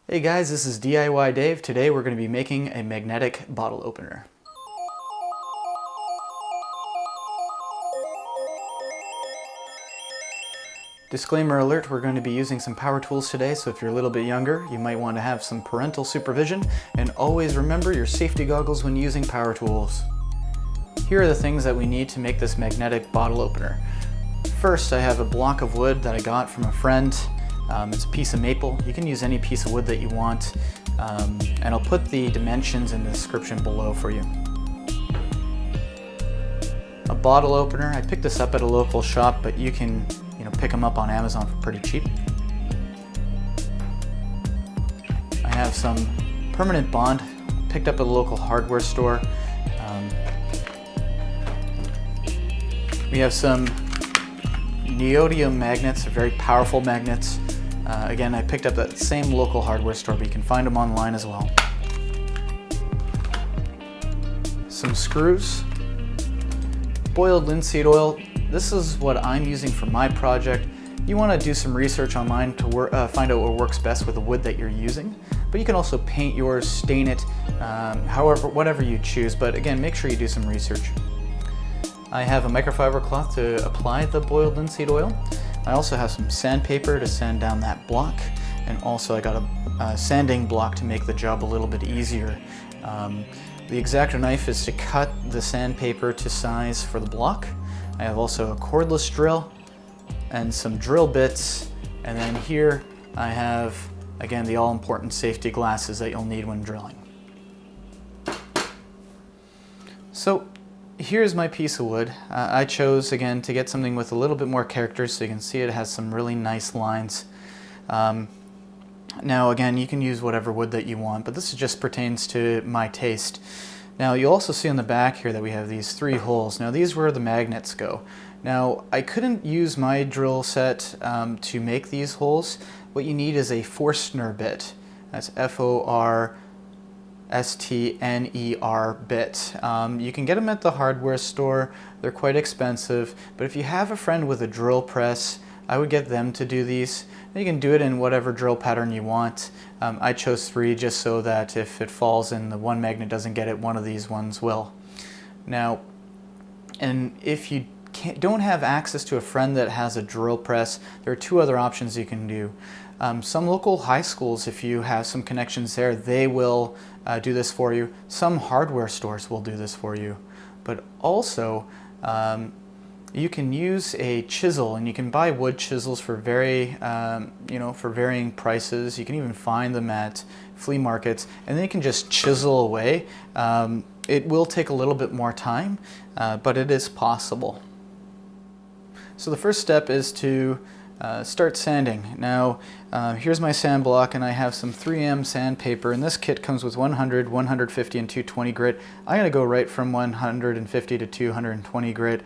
Hey guys, this is DIY Dave. Today we're going to be making a magnetic bottle opener. Disclaimer alert, we're going to be using some power tools today, so if you're a little bit younger, you might want to have some parental supervision, and always remember your safety goggles when using power tools. Here are the things that we need to make this magnetic bottle opener. First, I have a block of wood that I got from a friend. It's a piece of maple. You can use any piece of wood that you want, and I'll put the dimensions in the description below for you. A bottle opener. I picked this up at a local shop, but you can pick them up on Amazon for pretty cheap. I have some permanent bond, picked up at a local hardware store. We have some Neodymium magnets, they're very powerful magnets. Again, I picked up at the same local hardware store, but you can find them online as well. Some screws, boiled linseed oil. This is what I'm using for my project. You want to do some research online to find out what works best with the wood that you're using, but you can also paint yours, stain it, whatever you choose, but again, make sure you do some research. I have a microfiber cloth to apply the boiled linseed oil. I also have some sandpaper to sand down that block, and also I got a sanding block to make the job a little bit easier. The X-Acto knife is to cut the sandpaper to size for the block. I have also a cordless drill and some drill bits, and then here I have, again, the all-important safety glasses that you'll need when drilling. So here's my piece of wood. I chose, again, to get something with a little bit more character, so you can see it has some really nice lines. Now again, you can use whatever wood that you want, but this just pertains to my taste. Now you'll also see on the back here that we have these 3 holes. Now these are where the magnets go. Now I couldn't use my drill set to make these holes. What you need is a Forstner bit. That's Forstner bit. You can get them at the hardware store. They're quite expensive, but if you have a friend with a drill press, I would get them to do these. You can do it in whatever drill pattern you want. I chose 3 just so that if it falls and the one magnet doesn't get it, one of these ones will. Now, and if you don't have access to a friend that has a drill press, there are 2 other options you can do. Some local high schools, if you have some connections there, they will do this for you. Some hardware stores will do this for you. But also, you can use a chisel, and you can buy wood chisels for for varying prices. You can even find them at flea markets, and then you can just chisel away. It will take a little bit more time, but it is possible. So the first step is to start sanding. Now here's my sand block, and I have some 3M sandpaper, and this kit comes with 100, 150, and 220 grit. I'm going to go right from 150 to 220 grit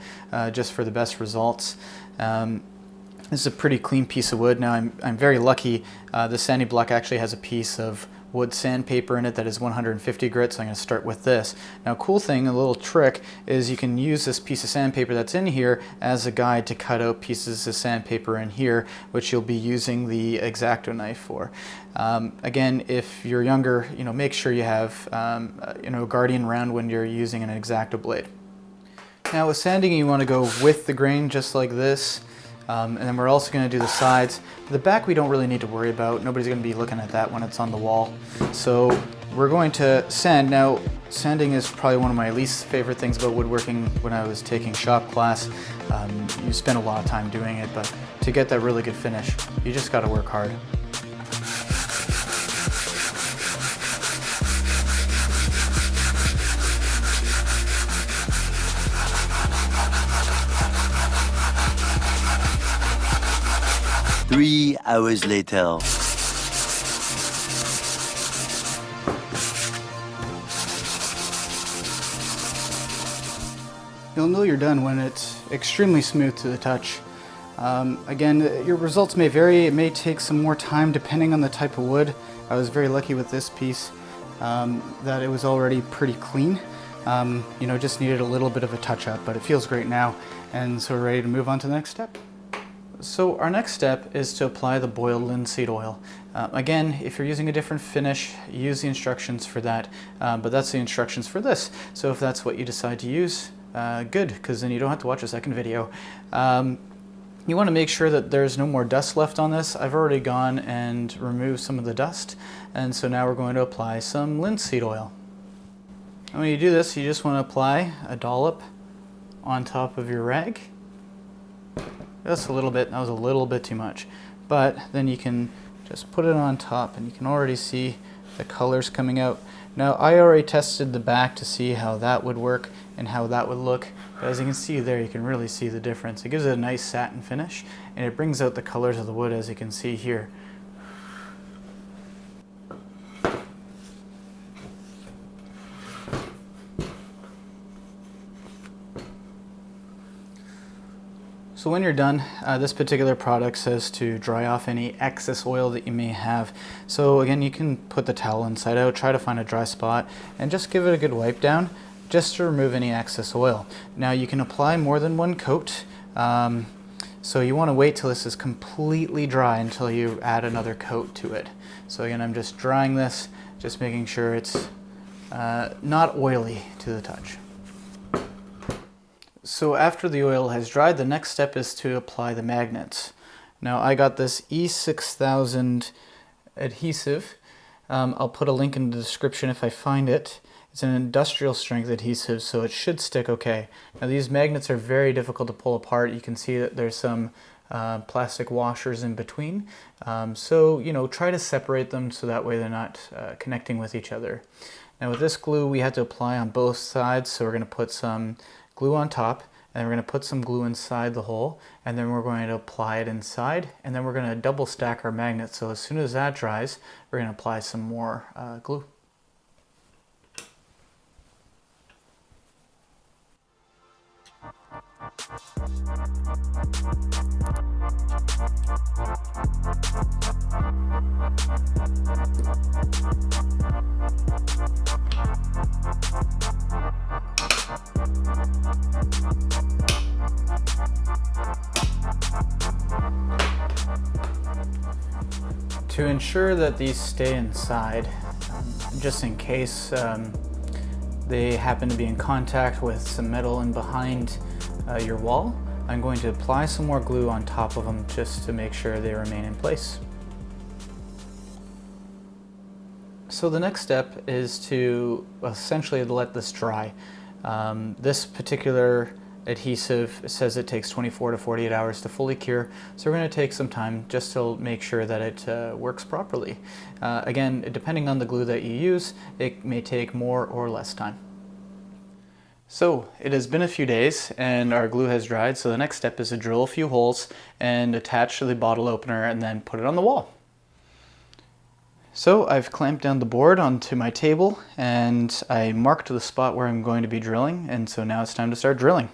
just for the best results. This is a pretty clean piece of wood. Now I'm very lucky. The sanding block actually has a piece of wood sandpaper in it that is 150 grit, so I'm going to start with this. Now, cool thing, a little trick, is you can use this piece of sandpaper that's in here as a guide to cut out pieces of sandpaper in here, which you'll be using the X-Acto knife for. Again, if you're younger, make sure you have a guardian around when you're using an X-Acto blade. Now with sanding, you want to go with the grain just like this. And then we're also going to do the sides. The back we don't really need to worry about. Nobody's going to be looking at that when it's on the wall. So we're going to sand. Now, sanding is probably one of my least favorite things about woodworking. When I was taking shop class, you spend a lot of time doing it, but to get that really good finish, you just got to work hard. Three hours later. You'll know you're done when it's extremely smooth to the touch. Again, your results may vary. It may take some more time depending on the type of wood. I was very lucky with this piece that it was already pretty clean. Just needed a little bit of a touch up, but it feels great now. And so we're ready to move on to the next step. So our next step is to apply the boiled linseed oil. Again, if you're using a different finish, use the instructions for that, but that's the instructions for this. So if that's what you decide to use, good, because then you don't have to watch a second video. You want to make sure that there's no more dust left on this. I've already gone and removed some of the dust, and so now we're going to apply some linseed oil. And when you do this, you just want to apply a dollop on top of your rag. That's a little bit, that was a little bit too much. But then you can just put it on top and you can already see the colors coming out. Now I already tested the back to see how that would work and how that would look. But as you can see there, you can really see the difference. It gives it a nice satin finish and it brings out the colors of the wood, as you can see here. So when you're done, this particular product says to dry off any excess oil that you may have. So again, you can put the towel inside out, try to find a dry spot, and just give it a good wipe down just to remove any excess oil. Now you can apply more than one coat, so you want to wait till this is completely dry until you add another coat to it. So again, I'm just drying this, just making sure it's not oily to the touch. So after the oil has dried, the next step is to apply the magnets. Now I got this E6000 adhesive. I'll put a link in the description if I find it. It's an industrial strength adhesive, so it should stick okay. Now these magnets are very difficult to pull apart. You can see that there's some plastic washers in between. So, you know, try to separate them so that way they're not connecting with each other. Now with this glue, we have to apply on both sides, so we're going to put some glue on top, and we're going to put some glue inside the hole, and then we're going to apply it inside, and then we're going to double stack our magnet. So as soon as that dries, we're going to apply some more glue. To ensure that these stay inside, just in case they happen to be in contact with some metal in behind your wall, I'm going to apply some more glue on top of them just to make sure they remain in place. So the next step is to essentially let this dry. This particular adhesive says it takes 24 to 48 hours to fully cure, so we're going to take some time just to make sure that it works properly. Again, depending on the glue that you use, it may take more or less time. So it has been a few days and our glue has dried, so the next step is to drill a few holes and attach to the bottle opener and then put it on the wall. So I've clamped down the board onto my table and I marked the spot where I'm going to be drilling, and so now it's time to start drilling.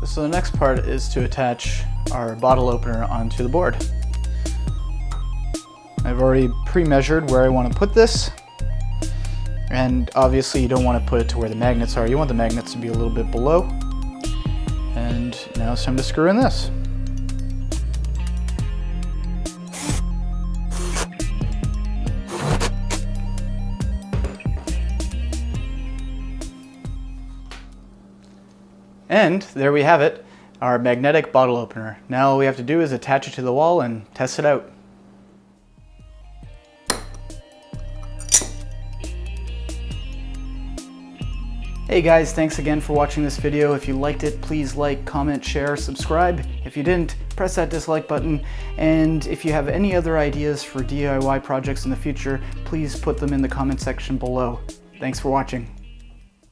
So the next part is to attach our bottle opener onto the board. I've already pre-measured where I want to put this, and obviously you don't want to put it to where the magnets are. You want the magnets to be a little bit below. And now it's time to screw in this. And there we have it, our magnetic bottle opener. Now all we have to do is attach it to the wall and test it out. Hey guys, thanks again for watching this video. If you liked it, please like, comment, share, subscribe. If you didn't, press that dislike button. And if you have any other ideas for DIY projects in the future, please put them in the comment section below. Thanks for watching.